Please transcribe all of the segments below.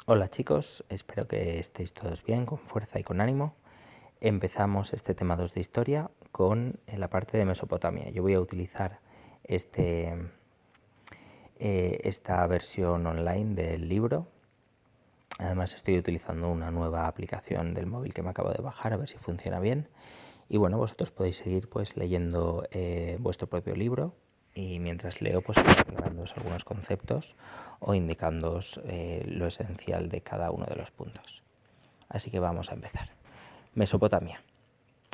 Hola chicos, espero que estéis todos bien, con fuerza y con ánimo. Empezamos este tema 2 de historia con la parte de Mesopotamia. Yo voy a utilizar esta versión online del libro. Además estoy utilizando una nueva aplicación del móvil que me acabo de bajar, a ver si funciona bien. Y bueno, vosotros podéis seguir pues leyendo vuestro propio libro y mientras leo pues aclarándoos algunos conceptos o indicándoos lo esencial de cada uno de los puntos. Así que vamos a empezar. Mesopotamia.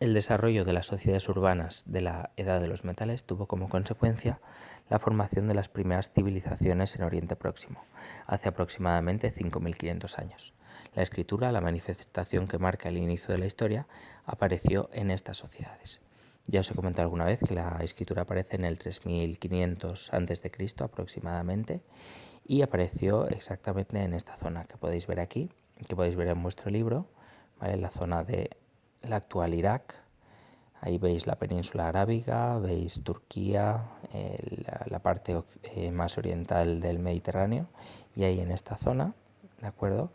El desarrollo de las sociedades urbanas de la Edad de los Metales tuvo como consecuencia la formación de las primeras civilizaciones en Oriente Próximo, hace aproximadamente 5.500 años. La escritura, la manifestación que marca el inicio de la historia, apareció en estas sociedades. Ya os he comentado alguna vez que la escritura aparece en el 3500 a.C. aproximadamente y apareció exactamente en esta zona que podéis ver aquí, que podéis ver en vuestro libro, ¿vale? La zona de el actual Irak. Ahí veis la península arábiga, veis Turquía, la parte más oriental del Mediterráneo, y ahí en esta zona, ¿de acuerdo?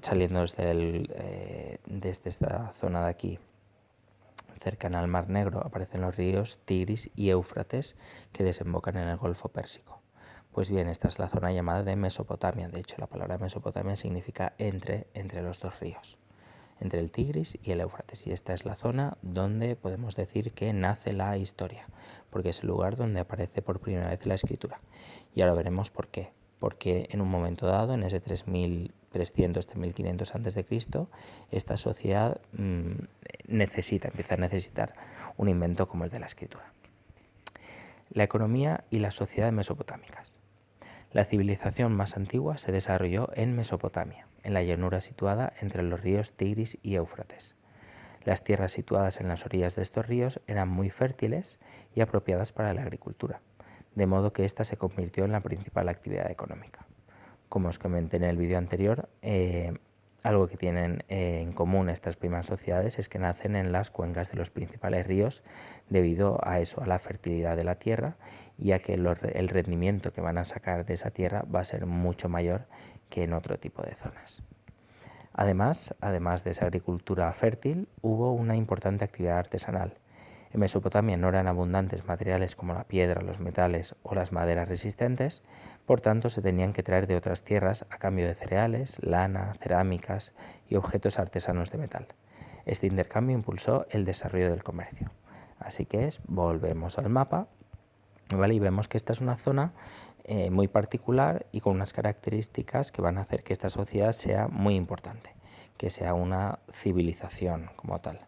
Saliendo desde esta zona de aquí, cercana al Mar Negro, aparecen los ríos Tigris y Éufrates que desembocan en el Golfo Pérsico. Pues bien, esta es la zona llamada de Mesopotamia. De hecho, la palabra Mesopotamia significa entre los dos ríos, entre el Tigris y el Éufrates. Y esta es la zona donde podemos decir que nace la historia, porque es el lugar donde aparece por primera vez la escritura. Y ahora veremos por qué. Porque en un momento dado, en ese 3300-3500 a.C., esta sociedad empieza a necesitar un invento como el de la escritura. La economía y la sociedad mesopotámicas. La civilización más antigua se desarrolló en Mesopotamia, en la llanura situada entre los ríos Tigris y Éufrates. Las tierras situadas en las orillas de estos ríos eran muy fértiles y apropiadas para la agricultura, de modo que ésta se convirtió en la principal actividad económica. Como os comenté en el vídeo anterior, algo que tienen en común estas primeras sociedades es que nacen en las cuencas de los principales ríos debido a eso, a la fertilidad de la tierra y a que el rendimiento que van a sacar de esa tierra va a ser mucho mayor que en otro tipo de zonas. Además de esa agricultura fértil, hubo una importante actividad artesanal. En Mesopotamia no eran abundantes materiales como la piedra, los metales o las maderas resistentes, por tanto se tenían que traer de otras tierras a cambio de cereales, lana, cerámicas y objetos artesanos de metal. Este intercambio impulsó el desarrollo del comercio. Así que volvemos al mapa, ¿vale? Y vemos que esta es una zona muy particular y con unas características que van a hacer que esta sociedad sea muy importante, que sea una civilización como tal.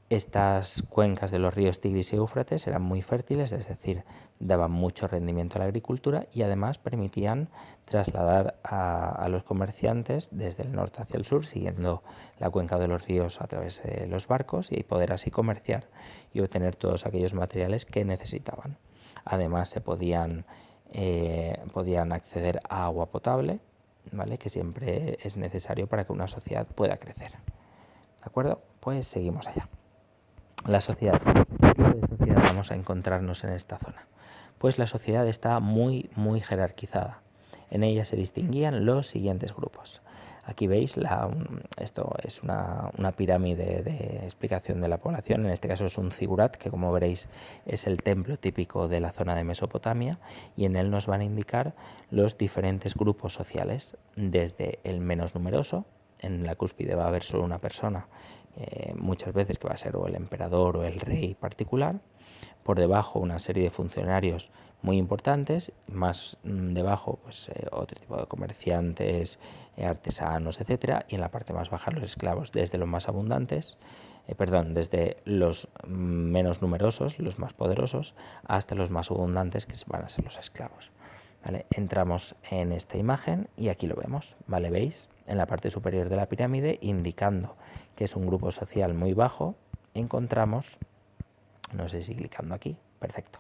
Estas cuencas de los ríos Tigris y Éufrates eran muy fértiles, es decir, daban mucho rendimiento a la agricultura y además permitían trasladar a los comerciantes desde el norte hacia el sur, siguiendo la cuenca de los ríos a través de los barcos y poder así comerciar y obtener todos aquellos materiales que necesitaban. Además se podían acceder a agua potable, ¿vale? Que siempre es necesario para que una sociedad pueda crecer. ¿De acuerdo? Pues seguimos allá. La sociedad. ¿Qué tipo de sociedad vamos a encontrarnos en esta zona? Pues la sociedad está muy jerarquizada. En ella se distinguían los siguientes grupos. Aquí veis, esto es una pirámide de explicación de la población, en este caso es un zigurat, que como veréis es el templo típico de la zona de Mesopotamia, y en él nos van a indicar los diferentes grupos sociales, desde el menos numeroso, en la cúspide va a haber solo una persona, muchas veces que va a ser o el emperador o el rey particular, por debajo una serie de funcionarios muy importantes, más debajo pues otro tipo de comerciantes, artesanos, etcétera, y en la parte más baja los esclavos, desde los más abundantes, desde los menos numerosos, los más poderosos, hasta los más abundantes, que van a ser los esclavos. ¿Vale? Entramos en esta imagen y aquí lo vemos, ¿vale? ¿Veis? En la parte superior de la pirámide, indicando que es un grupo social muy bajo, encontramos, no sé si clicando aquí, perfecto,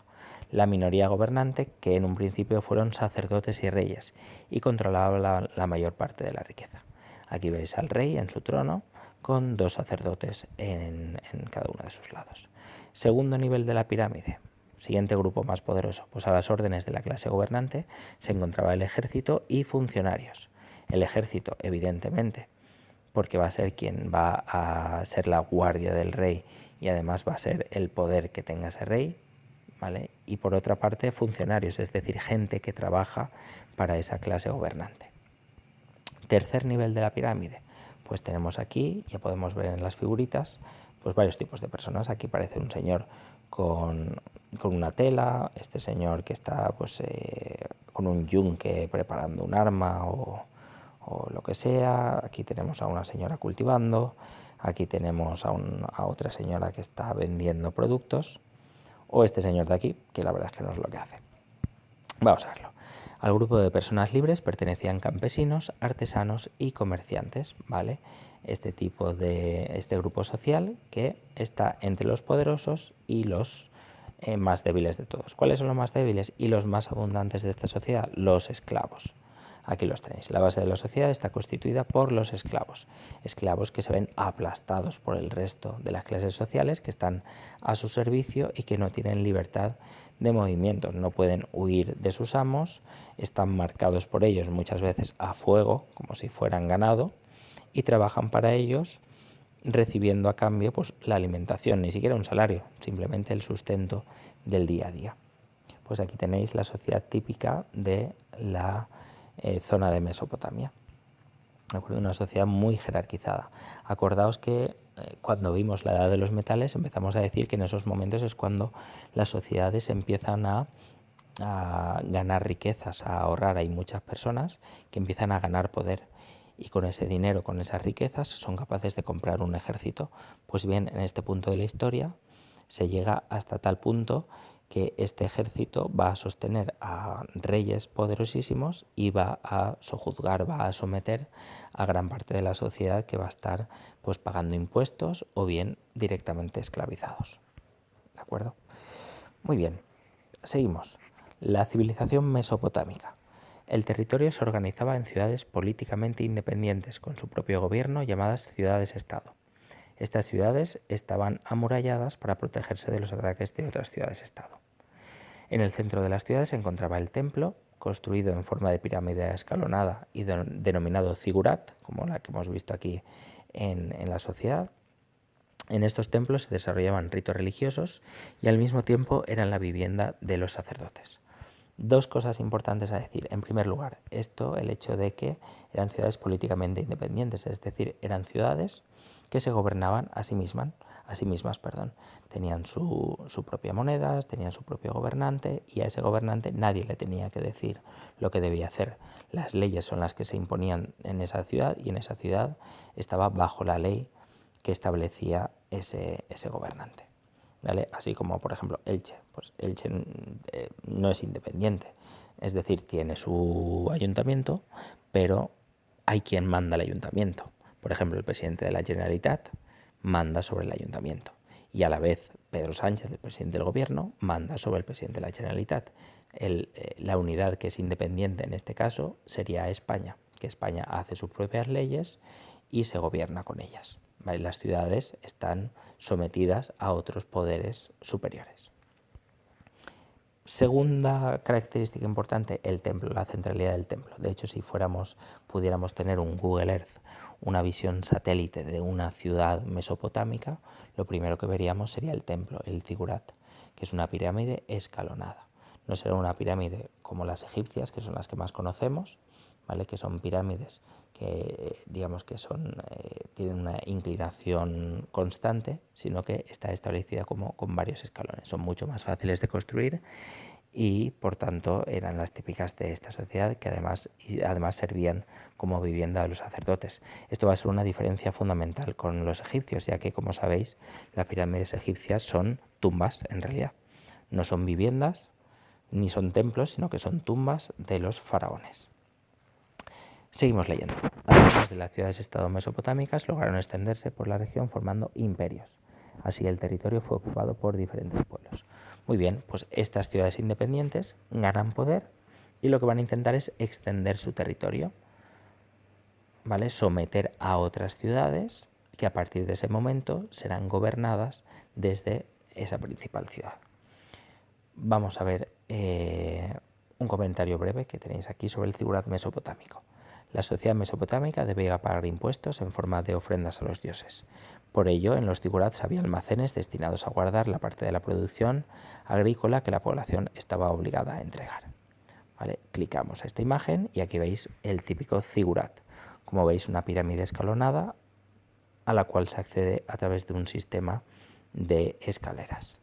la minoría gobernante, que en un principio fueron sacerdotes y reyes y controlaba la mayor parte de la riqueza. Aquí veis al rey en su trono con dos sacerdotes en cada uno de sus lados. Segundo nivel de la pirámide. Siguiente grupo más poderoso, pues a las órdenes de la clase gobernante se encontraba el ejército y funcionarios. El ejército, evidentemente, porque va a ser quien va a ser la guardia del rey y además va a ser el poder que tenga ese rey, ¿vale? Y por otra parte, funcionarios, es decir, gente que trabaja para esa clase gobernante. Tercer nivel de la pirámide, pues tenemos aquí, ya podemos ver en las figuritas, pues varios tipos de personas. Aquí parece un señor con una tela, este señor que está pues con un yunque preparando un arma o lo que sea. Aquí tenemos a una señora cultivando, aquí tenemos a otra señora que está vendiendo productos, o este señor de aquí, que la verdad es que no es lo que hace. Vamos a verlo. Al grupo de personas libres pertenecían campesinos, artesanos y comerciantes, ¿vale? Este grupo social que está entre los poderosos y los más débiles de todos. ¿Cuáles son los más débiles y los más abundantes de esta sociedad? Los esclavos. Aquí los tenéis. La base de la sociedad está constituida por los esclavos. Esclavos que se ven aplastados por el resto de las clases sociales que están a su servicio y que no tienen libertad de movimiento. No pueden huir de sus amos, están marcados por ellos muchas veces a fuego, como si fueran ganado, y trabajan para ellos recibiendo a cambio pues, la alimentación, ni siquiera un salario, simplemente el sustento del día a día. Pues aquí tenéis la sociedad típica de la zona de Mesopotamia. ¿De acuerdo? Una sociedad muy jerarquizada. Acordaos que cuando vimos la edad de los metales empezamos a decir que en esos momentos es cuando las sociedades empiezan a ganar riquezas, a ahorrar. Hay muchas personas que empiezan a ganar poder y con ese dinero, con esas riquezas, son capaces de comprar un ejército. Pues bien, en este punto de la historia se llega hasta tal punto que este ejército va a sostener a reyes poderosísimos y va a sojuzgar, va a someter a gran parte de la sociedad que va a estar pues pagando impuestos o bien directamente esclavizados. ¿De acuerdo? Muy bien, seguimos. La civilización mesopotámica. El territorio se organizaba en ciudades políticamente independientes con su propio gobierno llamadas ciudades-estado. Estas ciudades estaban amuralladas para protegerse de los ataques de otras ciudades-estado. En el centro de las ciudades se encontraba el templo, construido en forma de pirámide escalonada y denominado zigurat, como la que hemos visto aquí en la sociedad. En estos templos se desarrollaban ritos religiosos y al mismo tiempo eran la vivienda de los sacerdotes. Dos cosas importantes a decir. En primer lugar, el hecho de que eran ciudades políticamente independientes, es decir, eran ciudades que se gobernaban a sí mismas. Tenían su propia moneda, tenían su propio gobernante y a ese gobernante nadie le tenía que decir lo que debía hacer. Las leyes son las que se imponían en esa ciudad y en esa ciudad estaba bajo la ley que establecía ese gobernante. ¿Vale? Así como, por ejemplo, Elche. Pues Elche no es independiente, es decir, tiene su ayuntamiento, pero hay quien manda el ayuntamiento. Por ejemplo, el presidente de la Generalitat manda sobre el ayuntamiento y a la vez Pedro Sánchez, el presidente del gobierno, manda sobre el presidente de la Generalitat. La unidad que es independiente en este caso sería España, que España hace sus propias leyes y se gobierna con ellas. ¿Vale? Las ciudades están sometidas a otros poderes superiores. Segunda característica importante, el templo, la centralidad del templo. De hecho, si pudiéramos tener un Google Earth, una visión satélite de una ciudad mesopotámica, lo primero que veríamos sería el templo, el zigurat, que es una pirámide escalonada. No será una pirámide como las egipcias, que son las que más conocemos, ¿vale? Que son pirámides que digamos que tienen una inclinación constante, sino que está establecida como con varios escalones. Son mucho más fáciles de construir y por tanto eran las típicas de esta sociedad que además servían como vivienda de los sacerdotes. Esto va a ser una diferencia fundamental con los egipcios, ya que como sabéis las pirámides egipcias son tumbas en realidad. No son viviendas ni son templos, sino que son tumbas de los faraones. Seguimos leyendo. Además de las ciudades-estado mesopotámicas, lograron extenderse por la región formando imperios. Así el territorio fue ocupado por diferentes pueblos. Muy bien, pues estas ciudades independientes ganan poder y lo que van a intentar es extender su territorio, ¿vale? Someter a otras ciudades que a partir de ese momento serán gobernadas desde esa principal ciudad. Vamos a ver un comentario breve que tenéis aquí sobre el zigurat mesopotámico. La sociedad mesopotámica debía pagar impuestos en forma de ofrendas a los dioses. Por ello, en los zigurats había almacenes destinados a guardar la parte de la producción agrícola que la población estaba obligada a entregar. ¿Vale? Clicamos a esta imagen y aquí veis el típico zigurat. Como veis, una pirámide escalonada a la cual se accede a través de un sistema de escaleras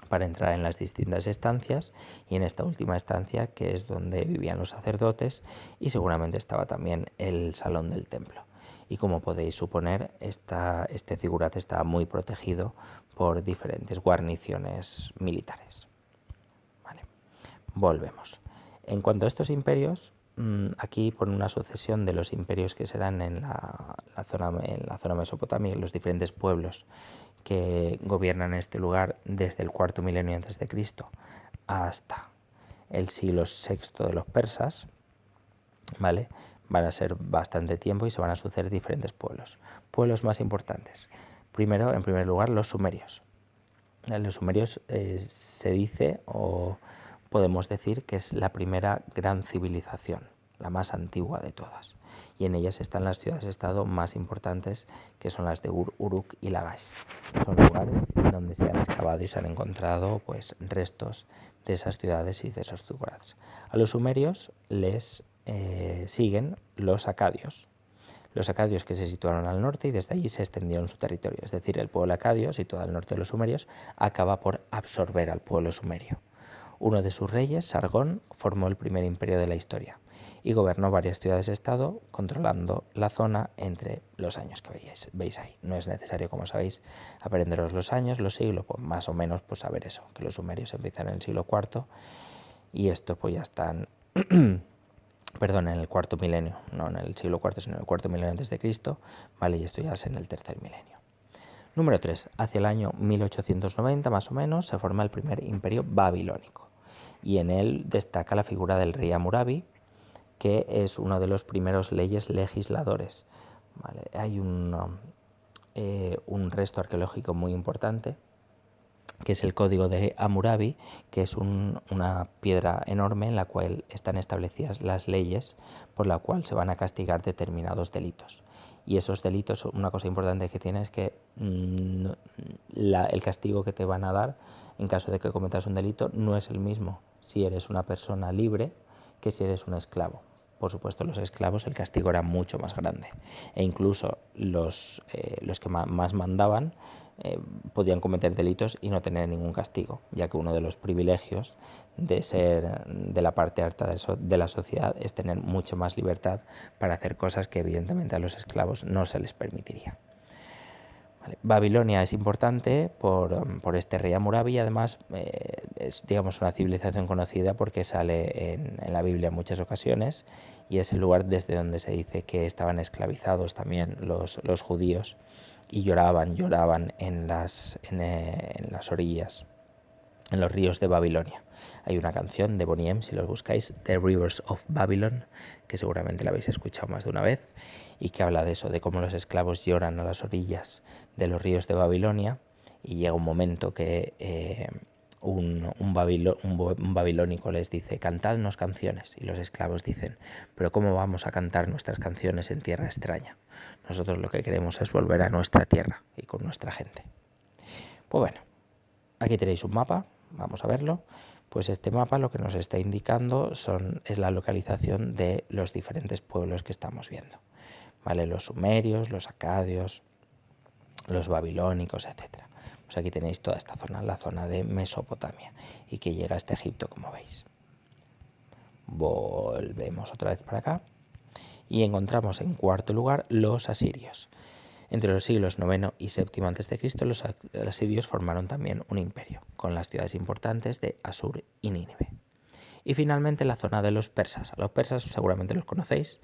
para entrar en las distintas estancias, y en esta última estancia, que es donde vivían los sacerdotes, y seguramente estaba también el salón del templo. Y como podéis suponer, este zigurat estaba muy protegido por diferentes guarniciones militares. Vale. Volvemos. En cuanto a estos imperios, aquí pone una sucesión de los imperios que se dan en la zona mesopotámica, en los diferentes pueblos que gobiernan este lugar desde el cuarto milenio antes de Cristo hasta el siglo VI de los persas, ¿vale? Van a ser bastante tiempo y se van a suceder diferentes pueblos. Pueblos más importantes. Primero, en primer lugar, los sumerios. Los sumerios se dice o podemos decir que es la primera gran civilización, la más antigua de todas. Y en ellas están las ciudades-estado más importantes, que son las de Uruk y Lagash. Son lugares donde se han excavado y se han encontrado pues, restos de esas ciudades y de esos zigurats. A los sumerios les siguen los acadios. Los acadios que se situaron al norte y desde allí se extendieron su territorio. Es decir, el pueblo acadio, situado al norte de los sumerios, acaba por absorber al pueblo sumerio. Uno de sus reyes, Sargón, formó el primer imperio de la historia y gobernó varias ciudades-estado, controlando la zona entre los años que veis ahí. No es necesario, como sabéis, aprenderos los años, los siglos, pues más o menos pues saber eso, que los sumerios empiezan en el siglo IV y esto pues ya están... Perdón, en el cuarto milenio, no en el siglo IV, sino en el cuarto milenio antes de Cristo, ¿vale? Y esto ya es en el tercer milenio. Número 3. Hacia el año 1890, más o menos, se forma el primer imperio babilónico. Y en él destaca la figura del rey Hammurabi, que es uno de los primeros legisladores. ¿Vale? Hay un resto arqueológico muy importante, que es el código de Hammurabi, que es una piedra enorme en la cual están establecidas las leyes por la cual se van a castigar determinados delitos. Y esos delitos, una cosa importante que tiene es que el castigo que te van a dar en caso de que cometas un delito no es el mismo si eres una persona libre que si eres un esclavo. Por supuesto, los esclavos el castigo era mucho más grande e incluso los que más mandaban podían cometer delitos y no tener ningún castigo, ya que uno de los privilegios de ser de la parte alta de la sociedad es tener mucho más libertad para hacer cosas que evidentemente a los esclavos no se les permitiría. Vale. Babilonia es importante por este rey Hammurabi y además es, digamos, una civilización conocida porque sale en la Biblia en muchas ocasiones y es el lugar desde donde se dice que estaban esclavizados también los judíos y lloraban en las orillas, en los ríos de Babilonia. Hay una canción de Boney M, si los buscáis, The Rivers of Babylon, que seguramente la habéis escuchado más de una vez, y que habla de eso, de cómo los esclavos lloran a las orillas de los ríos de Babilonia, y llega un momento que un babilónico les dice, cantadnos canciones, y los esclavos dicen, pero ¿cómo vamos a cantar nuestras canciones en tierra extraña? Nosotros lo que queremos es volver a nuestra tierra y con nuestra gente. Pues bueno, aquí tenéis un mapa, vamos a verlo. Pues este mapa lo que nos está indicando es la localización de los diferentes pueblos que estamos viendo. ¿Vale? Los sumerios, los acadios, los babilónicos, etc. Pues aquí tenéis toda esta zona, la zona de Mesopotamia, y que llega hasta Egipto, como veis. Volvemos otra vez para acá y encontramos en cuarto lugar los asirios. Entre los siglos IX y VII a.C., los asirios formaron también un imperio, con las ciudades importantes de Asur y Nínive. Y finalmente la zona de los persas. A los persas seguramente los conocéis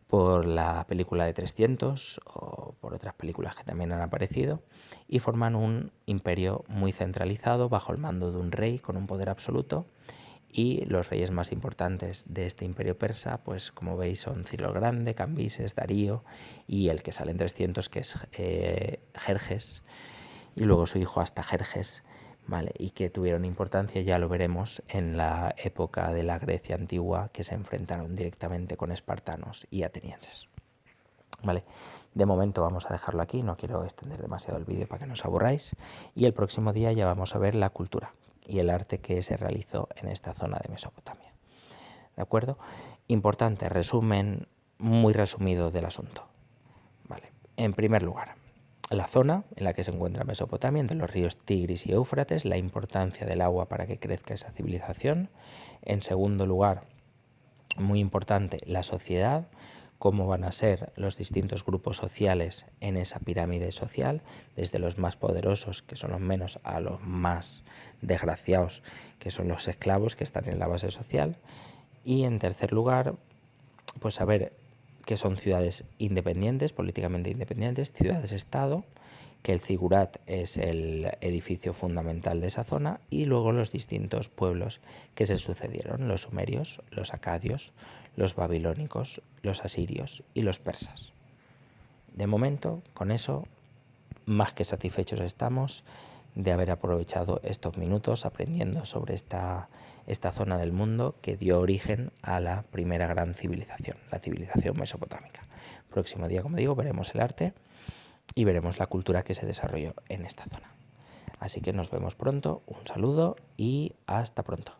por la película de 300 o por otras películas que también han aparecido, y forman un imperio muy centralizado bajo el mando de un rey con un poder absoluto. Y los reyes más importantes de este imperio persa, pues como veis, son Ciro el Grande, Cambises, Darío y el que sale en 300, que es Jerjes, y luego su hijo hasta Jerjes, ¿vale? Y que tuvieron importancia, ya lo veremos, en la época de la Grecia antigua, que se enfrentaron directamente con espartanos y atenienses. Vale, de momento vamos a dejarlo aquí, no quiero extender demasiado el vídeo para que no os aburráis, y el próximo día ya vamos a ver la cultura y el arte que se realizó en esta zona de Mesopotamia. ¿De acuerdo? Importante, resumen muy resumido del asunto. Vale. En primer lugar, la zona en la que se encuentra Mesopotamia, entre los ríos Tigris y Éufrates, la importancia del agua para que crezca esa civilización. En segundo lugar, muy importante, la sociedad, cómo van a ser los distintos grupos sociales en esa pirámide social, desde los más poderosos, que son los menos, a los más desgraciados, que son los esclavos que están en la base social. Y en tercer lugar, pues saber que son ciudades independientes, políticamente independientes, ciudades-estado, que el zigurat es el edificio fundamental de esa zona, y luego los distintos pueblos que se sucedieron, los sumerios, los acadios, los babilónicos, los asirios y los persas. De momento, con eso, más que satisfechos estamos de haber aprovechado estos minutos aprendiendo sobre esta zona del mundo que dio origen a la primera gran civilización, la civilización mesopotámica. Próximo día, como digo, veremos el arte y veremos la cultura que se desarrolló en esta zona. Así que nos vemos pronto, un saludo y hasta pronto.